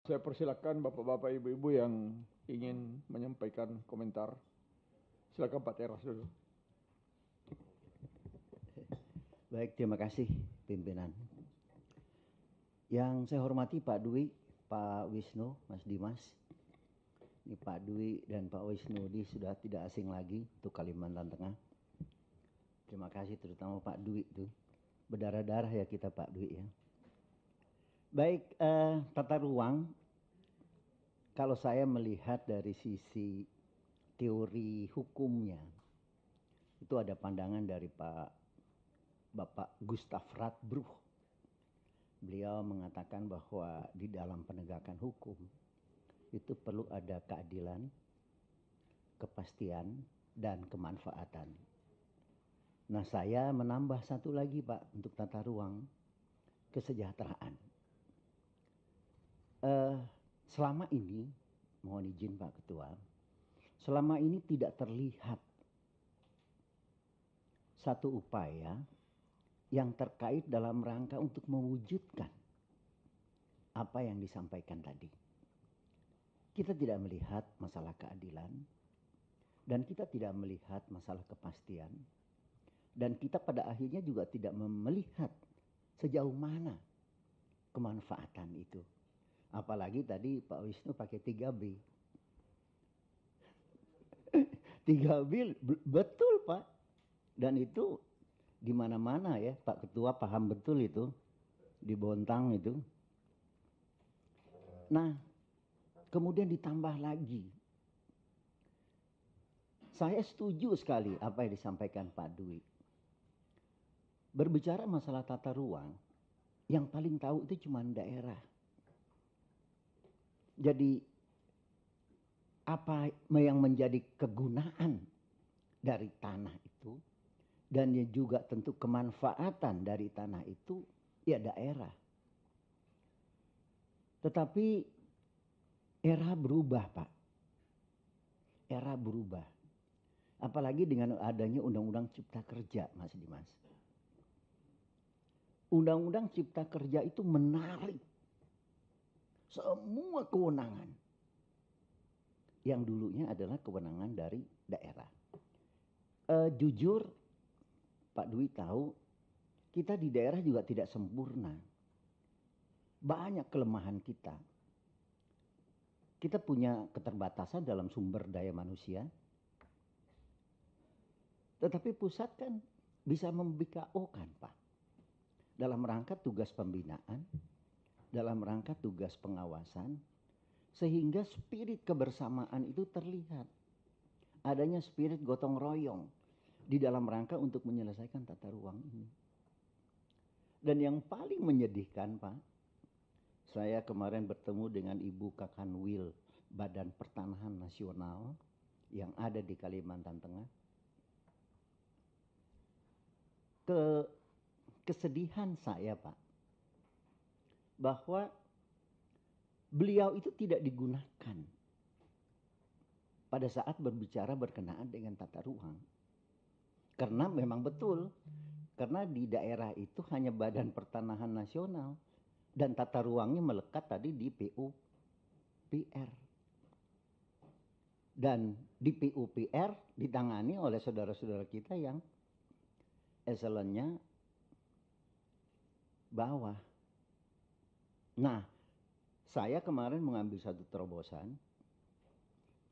Saya persilakan bapak-bapak, ibu-ibu yang ingin menyampaikan komentar. Silakan Pak Teras dulu. Baik, terima kasih pimpinan. Yang saya hormati Pak Dwi, Pak Wisnu, Mas Dimas. Ini Pak Dwi dan Pak Wisnu ini sudah tidak asing lagi untuk Kalimantan Tengah. Terima kasih terutama Pak Dwi itu. Berdarah-darah ya kita Pak Dwi ya. Baik, tata ruang. Kalau saya melihat dari sisi teori hukumnya, itu ada pandangan dari Bapak Gustav Radbruch. Beliau mengatakan bahwa di dalam penegakan hukum itu perlu ada keadilan, kepastian, dan kemanfaatan. Nah, saya menambah satu lagi Pak untuk tata ruang, kesejahteraan. Selama ini, mohon izin Pak Ketua, selama ini tidak terlihat satu upaya yang terkait dalam rangka untuk mewujudkan apa yang disampaikan tadi. Kita tidak melihat masalah keadilan, dan kita tidak melihat masalah kepastian, dan kita pada akhirnya juga tidak melihat sejauh mana kemanfaatan itu. Apalagi tadi Pak Wisnu pakai 3B. 3B betul Pak. Dan itu di mana-mana ya, Pak Ketua paham betul itu. Di Bontang itu. Nah, kemudian ditambah lagi. Saya setuju sekali apa yang disampaikan Pak Dwi. Berbicara masalah tata ruang, yang paling tahu itu cuma daerah. Jadi apa yang menjadi kegunaan dari tanah itu, dan juga tentu kemanfaatan dari tanah itu, ya daerah. Tetapi era berubah Pak. Era berubah. Apalagi dengan adanya Undang-Undang Cipta Kerja, Mas Dimas. Undang-Undang Cipta Kerja itu menarik semua kewenangan yang dulunya adalah kewenangan dari daerah. Jujur, Pak Dwi tahu, kita di daerah juga tidak sempurna. Banyak kelemahan kita. Kita punya keterbatasan dalam sumber daya manusia. Tetapi pusat kan bisa membika-okan Pak. Dalam rangka tugas pembinaan, dalam rangka tugas pengawasan, sehingga spirit kebersamaan itu terlihat. Adanya spirit gotong royong di dalam rangka untuk menyelesaikan tata ruang ini. Dan yang paling menyedihkan Pak, saya kemarin bertemu dengan Ibu Kakanwil Badan Pertanahan Nasional yang ada di Kalimantan Tengah. Kesedihan saya Pak, bahwa beliau itu tidak digunakan pada saat berbicara berkenaan dengan tata ruang. Karena memang betul, karena di daerah itu hanya Badan Pertanahan Nasional dan tata ruangnya melekat tadi di PUPR. Dan di PUPR ditangani oleh saudara-saudara kita yang eselonnya bawah. Nah, saya kemarin mengambil satu terobosan,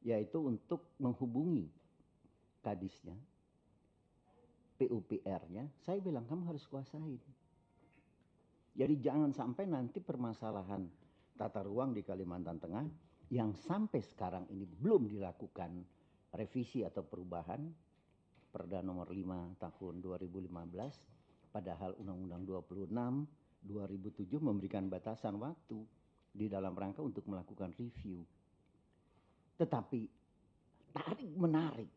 yaitu untuk menghubungi kadisnya, PUPR-nya. Saya bilang kamu harus kuasain. Jadi jangan sampai nanti permasalahan tata ruang di Kalimantan Tengah yang sampai sekarang ini belum dilakukan revisi atau perubahan, Perda nomor 5 tahun 2015, padahal Undang-Undang 26 2007 memberikan batasan waktu di dalam rangka untuk melakukan review. Tetapi tarik-menarik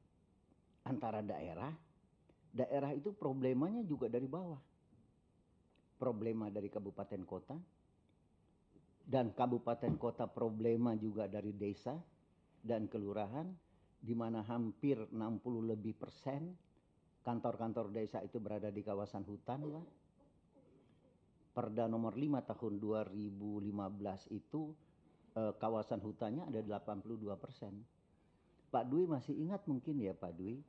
antara daerah itu problemanya juga dari bawah. Problema dari kabupaten kota, dan kabupaten kota problema juga dari desa dan kelurahan, di mana hampir 60% lebih kantor-kantor desa itu berada di kawasan hutan, Pak. Perda nomor 5 tahun 2015 itu kawasan hutannya ada 82%. Pak Dwi masih ingat mungkin ya Pak Dwi,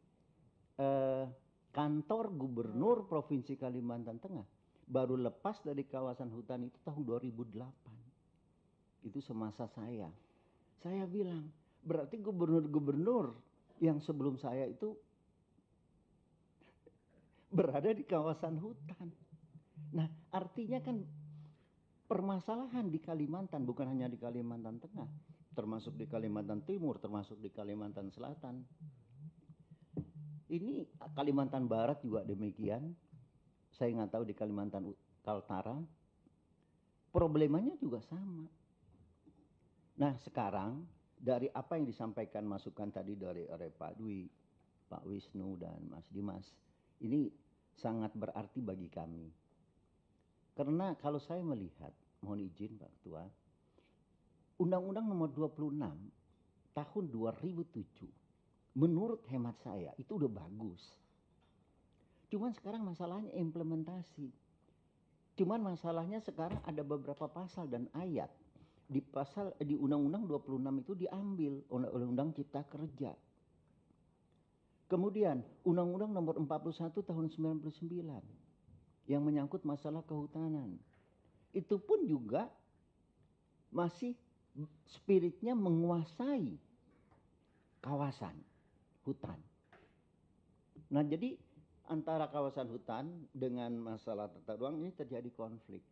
kantor gubernur Provinsi Kalimantan Tengah baru lepas dari kawasan hutan itu tahun 2008. Itu semasa saya. Saya bilang, berarti gubernur-gubernur yang sebelum saya itu berada di kawasan hutan. Nah, artinya kan permasalahan di Kalimantan, bukan hanya di Kalimantan Tengah, termasuk di Kalimantan Timur, termasuk di Kalimantan Selatan. Ini Kalimantan Barat juga demikian. Saya nggak tahu di Kalimantan Kaltara. Problemanya juga sama. Nah sekarang dari apa yang disampaikan masukan tadi oleh Pak Dwi, Pak Wisnu dan Mas Dimas, ini sangat berarti bagi kami. Karena kalau saya melihat, mohon izin Pak Ketua, Undang-Undang Nomor 26 tahun 2007, menurut hemat saya itu udah bagus. Cuman sekarang masalahnya implementasi. Cuman masalahnya sekarang ada beberapa pasal dan ayat di Undang-Undang 26 itu diambil oleh Undang-Undang Cipta Kerja. Kemudian Undang-Undang Nomor 41 tahun 99 yang menyangkut masalah kehutanan. Itu pun juga masih spiritnya menguasai kawasan hutan. Nah, jadi antara kawasan hutan dengan masalah tata ruang ini terjadi konflik.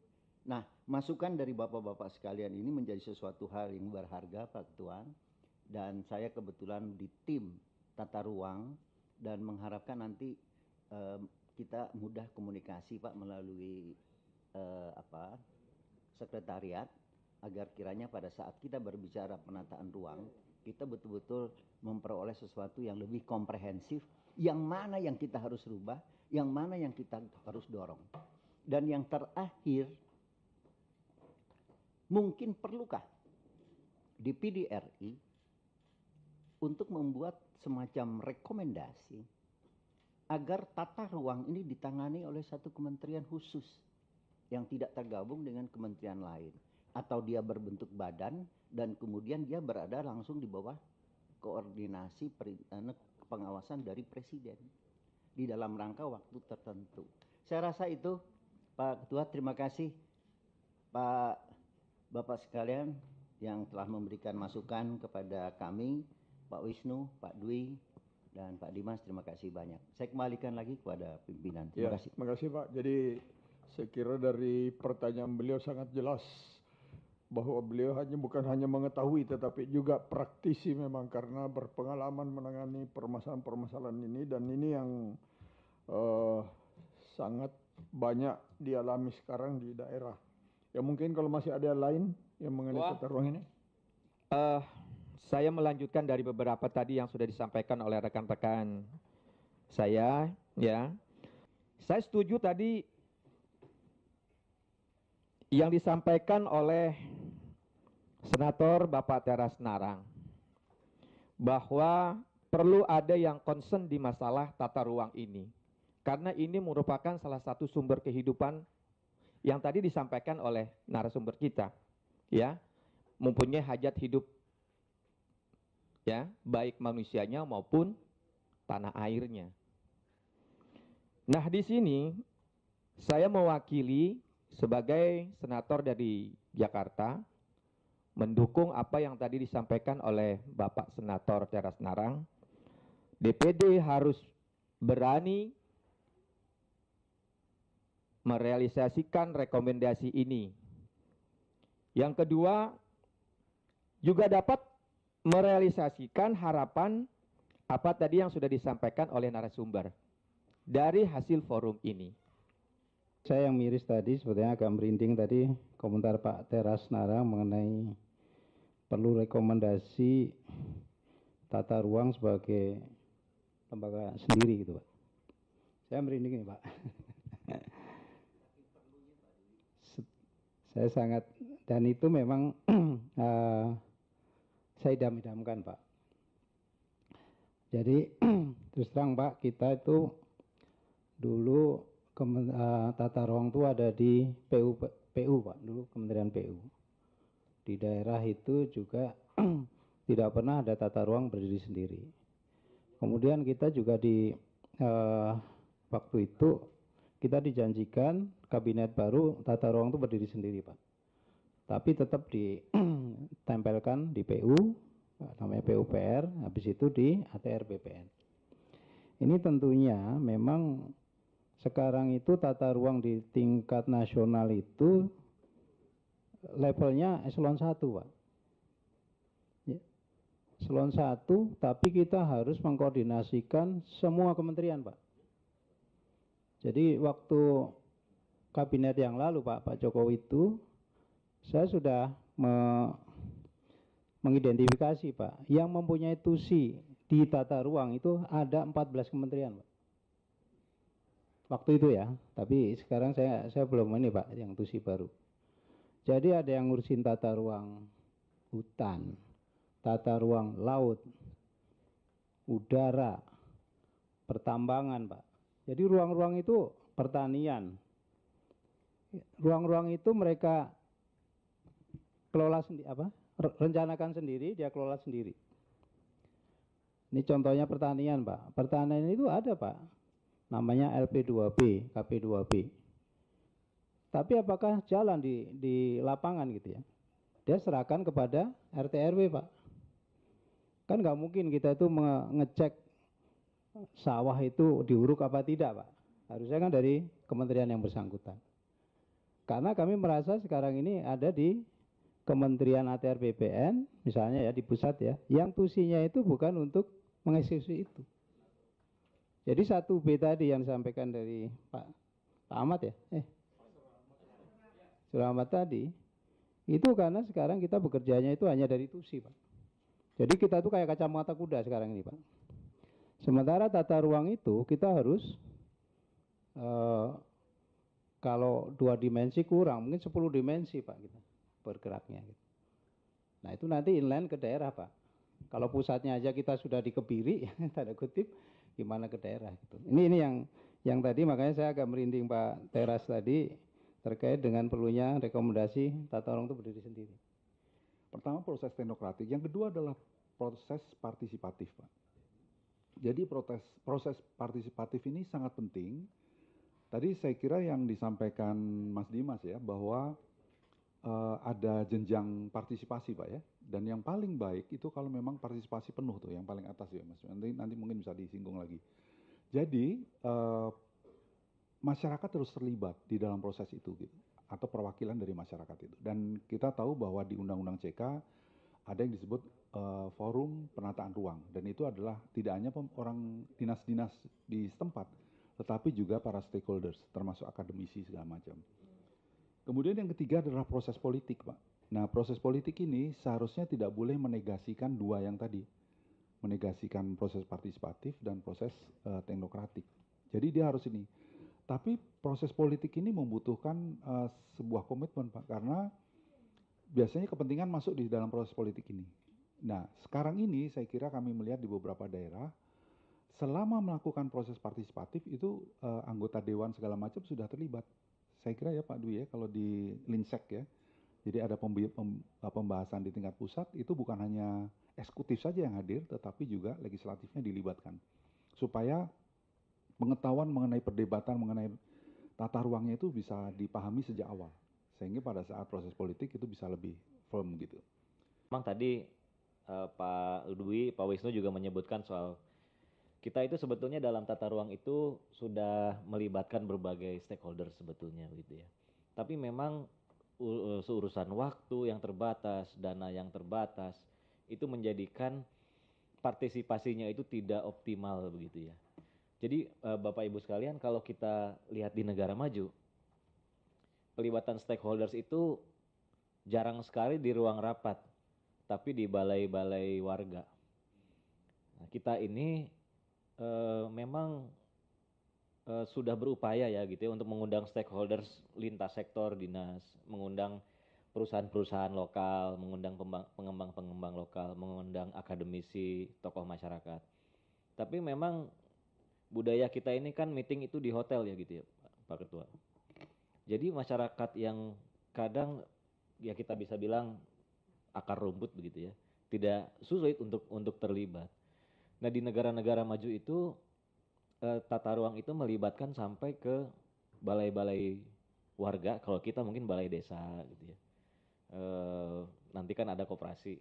Nah, masukan dari bapak-bapak sekalian ini menjadi sesuatu hal yang berharga, Pak Ketua. Dan saya kebetulan di tim tata ruang dan mengharapkan nanti kita mudah komunikasi, Pak, melalui sekretariat, agar kiranya pada saat kita berbicara penataan ruang, kita betul-betul memperoleh sesuatu yang lebih komprehensif, yang mana yang kita harus rubah, yang mana yang kita harus dorong. Dan yang terakhir, mungkin perlukah di PDRI untuk membuat semacam rekomendasi agar tata ruang ini ditangani oleh satu kementerian khusus yang tidak tergabung dengan kementerian lain. Atau dia berbentuk badan dan kemudian dia berada langsung di bawah koordinasi pengawasan dari presiden di dalam rangka waktu tertentu. Saya rasa itu, Pak Ketua. Terima kasih Pak Bapak sekalian yang telah memberikan masukan kepada kami, Pak Wisnu, Pak Dwi, dan Pak Dimas. Terima kasih banyak. Saya kembalikan lagi kepada pimpinan. Terima kasih. Terima kasih Pak. Jadi saya kira dari pertanyaan beliau sangat jelas bahwa beliau bukan hanya mengetahui tetapi juga praktisi memang, karena berpengalaman menangani permasalahan-permasalahan ini, dan ini yang sangat banyak dialami sekarang di daerah. Ya mungkin kalau masih ada lain yang mengenai tata ruang ini. Saya melanjutkan dari beberapa tadi yang sudah disampaikan oleh rekan-rekan saya, ya. Saya setuju tadi yang disampaikan oleh Senator Bapak Teras Narang bahwa perlu ada yang concern di masalah tata ruang ini, karena ini merupakan salah satu sumber kehidupan yang tadi disampaikan oleh narasumber kita, ya, mempunyai hajat hidup, ya, baik manusianya maupun tanah airnya. Nah, di sini saya mewakili sebagai senator dari Jakarta mendukung apa yang tadi disampaikan oleh Bapak Senator Teras Narang. DPD harus berani merealisasikan rekomendasi ini. Yang kedua, juga dapat merealisasikan harapan apa tadi yang sudah disampaikan oleh narasumber dari hasil forum ini. Saya yang miris tadi, sebetulnya agak merinding tadi komentar Pak Teras Narang mengenai perlu rekomendasi tata ruang sebagai lembaga sendiri gitu Pak. Saya merinding nih Pak. Saya sangat, dan itu memang saya idam-idamkan Pak. Jadi terus terang Pak, kita itu dulu tata ruang itu ada di PU Pak, dulu Kementerian PU. di daerah itu juga tidak pernah ada tata ruang berdiri sendiri. Kemudian kita juga di waktu itu kita dijanjikan kabinet baru tata ruang itu berdiri sendiri, Pak. Tapi tetap ditempelkan di PU, namanya PUPR, habis itu di ATR BPN. Ini tentunya memang sekarang itu tata ruang di tingkat nasional itu levelnya eselon 1, Pak. Ya. Eselon 1, tapi kita harus mengkoordinasikan semua kementerian, Pak. Jadi waktu kabinet yang lalu Pak Jokowi itu, saya sudah mengidentifikasi Pak, yang mempunyai tusi di tata ruang itu ada 14 kementerian Pak. Waktu itu ya, tapi sekarang saya belum ini Pak, yang tusi baru. Jadi ada yang ngurusin tata ruang hutan, tata ruang laut, udara, pertambangan Pak. Jadi ruang-ruang itu pertanian. Ruang-ruang itu mereka kelola sendiri, rencanakan sendiri, dia kelola sendiri. Ini contohnya pertanian, Pak. Pertanian itu ada, Pak. Namanya LP2B, KP2B. Tapi apakah jalan di lapangan gitu ya? Dia serahkan kepada RT RW, Pak. Kan nggak mungkin kita itu mengecek sawah itu diuruk apa tidak, Pak. Harusnya kan dari kementerian yang bersangkutan. Karena kami merasa sekarang ini ada di Kementerian ATR BPN, misalnya ya di pusat ya, yang tusinya itu bukan untuk mengeksekusi itu. Jadi 1B tadi yang disampaikan dari Pak Ahmad ya, Ahmad tadi, itu karena sekarang kita bekerjanya itu hanya dari tusi, Pak. Jadi kita tuh kayak kacamata kuda sekarang ini, Pak. Sementara tata ruang itu kita harus kalau 2 dimensi kurang, mungkin 10 dimensi Pak kita bergeraknya. Nah itu nanti inline ke daerah Pak. Kalau pusatnya aja kita sudah dikebiri, tanda kutip, gimana ke daerah gitu. Ini yang tadi makanya saya agak merinding Pak Teras tadi terkait dengan perlunya rekomendasi tata ruang itu berdiri sendiri. Pertama proses teknokratik, yang kedua adalah proses partisipatif Pak. Jadi proses partisipatif ini sangat penting. Tadi saya kira yang disampaikan Mas Dimas ya, bahwa ada jenjang partisipasi Pak ya. Dan yang paling baik itu kalau memang partisipasi penuh tuh, yang paling atas ya Mas. Nanti mungkin bisa disinggung lagi. Jadi masyarakat terus terlibat di dalam proses itu gitu, atau perwakilan dari masyarakat itu. Dan kita tahu bahwa di Undang-Undang CK ada yang disebut forum penataan ruang, dan itu adalah tidak hanya orang dinas-dinas di setempat, tetapi juga para stakeholders, termasuk akademisi segala macam. Kemudian yang ketiga adalah proses politik, Pak. Nah, proses politik ini seharusnya tidak boleh menegasikan dua yang tadi, menegasikan proses partisipatif dan proses teknokratik. Jadi dia harus ini. Tapi proses politik ini membutuhkan sebuah komitmen, Pak, karena biasanya kepentingan masuk di dalam proses politik ini. Nah, sekarang ini saya kira kami melihat di beberapa daerah, selama melakukan proses partisipatif itu anggota dewan segala macam sudah terlibat. Saya kira ya Pak Dwi ya, kalau di Linsek ya, jadi ada pembahasan di tingkat pusat, itu bukan hanya eksekutif saja yang hadir, tetapi juga legislatifnya dilibatkan. Supaya pengetahuan mengenai perdebatan, mengenai tata ruangnya itu bisa dipahami sejak awal. Sehingga pada saat proses politik itu bisa lebih firm gitu. Memang tadi Pak Dwi, Pak Wisnu juga menyebutkan soal kita itu sebetulnya dalam tata ruang itu sudah melibatkan berbagai stakeholder sebetulnya gitu ya. Tapi memang seurusan waktu yang terbatas, dana yang terbatas, itu menjadikan partisipasinya itu tidak optimal begitu ya. Jadi Bapak Ibu sekalian, kalau kita lihat di negara maju, pelibatan stakeholders itu jarang sekali di ruang rapat, tapi di balai-balai warga. Nah, kita ini memang sudah berupaya ya gitu ya untuk mengundang stakeholders lintas sektor dinas, mengundang perusahaan-perusahaan lokal, mengundang pengembang-pengembang lokal, mengundang akademisi, tokoh masyarakat. Tapi memang budaya kita ini kan meeting itu di hotel ya gitu ya Pak Ketua. Jadi masyarakat yang kadang ya kita bisa bilang akar rumput begitu ya. Tidak sulit untuk terlibat. Nah, di negara-negara maju itu tata ruang itu melibatkan sampai ke balai-balai warga, kalau kita mungkin balai desa gitu ya. Nanti kan ada koperasi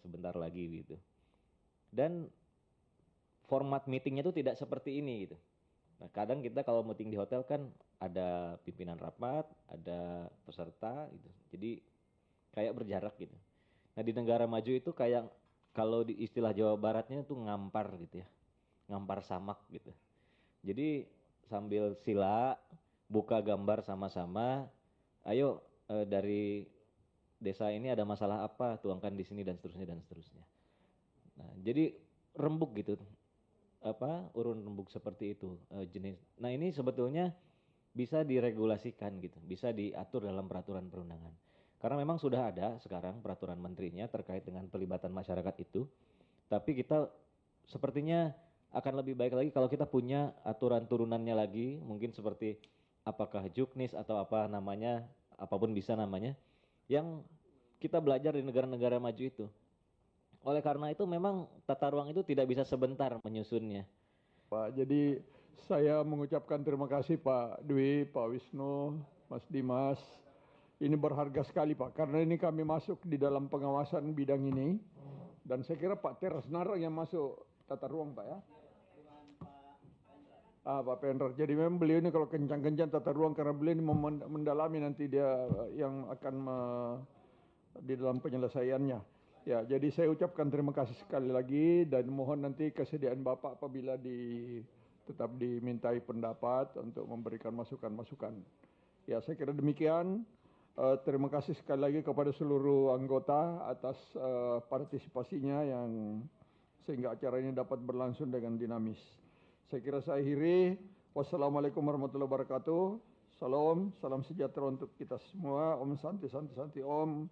sebentar lagi gitu. Dan format meetingnya itu tidak seperti ini gitu. Nah, kadang kita kalau meeting di hotel kan ada pimpinan rapat, ada peserta gitu. Jadi kayak berjarak gitu. Nah, di negara maju itu kayak kalau di istilah Jawa Baratnya itu ngampar gitu ya. Ngampar samak gitu. Jadi sambil sila, buka gambar sama-sama, ayo dari desa ini ada masalah apa, tuangkan di sini dan seterusnya dan seterusnya. Nah, jadi rembuk gitu, urun rembuk seperti itu jenis. Nah, ini sebetulnya bisa diregulasikan gitu, bisa diatur dalam peraturan perundangan. Karena memang sudah ada sekarang peraturan menterinya terkait dengan pelibatan masyarakat itu, tapi kita sepertinya akan lebih baik lagi kalau kita punya aturan turunannya lagi, mungkin seperti apakah juknis atau apa namanya, apapun bisa namanya, yang kita belajar di negara-negara maju itu. Oleh karena itu memang tata ruang itu tidak bisa sebentar menyusunnya. Pak, jadi saya mengucapkan terima kasih Pak Dwi, Pak Wisnu, Mas Dimas. Ini berharga sekali Pak, karena ini kami masuk di dalam pengawasan bidang ini. Dan saya kira Pak Teras Narang yang masuk tata ruang Pak ya. Pak Pendra. Jadi memang beliau ini kalau kencang-kencang tata ruang, karena beliau ini mendalami nanti dia yang akan di dalam penyelesaiannya. Ya, jadi saya ucapkan terima kasih sekali lagi dan mohon nanti kesediaan Bapak apabila tetap dimintai pendapat untuk memberikan masukan-masukan. Ya, saya kira demikian. Terima kasih sekali lagi kepada seluruh anggota atas partisipasinya yang sehingga acara ini dapat berlangsung dengan dinamis. Saya kira saya akhiri. Wassalamualaikum warahmatullahi wabarakatuh. Salam sejahtera untuk kita semua. Om Santi Santi Santi Om.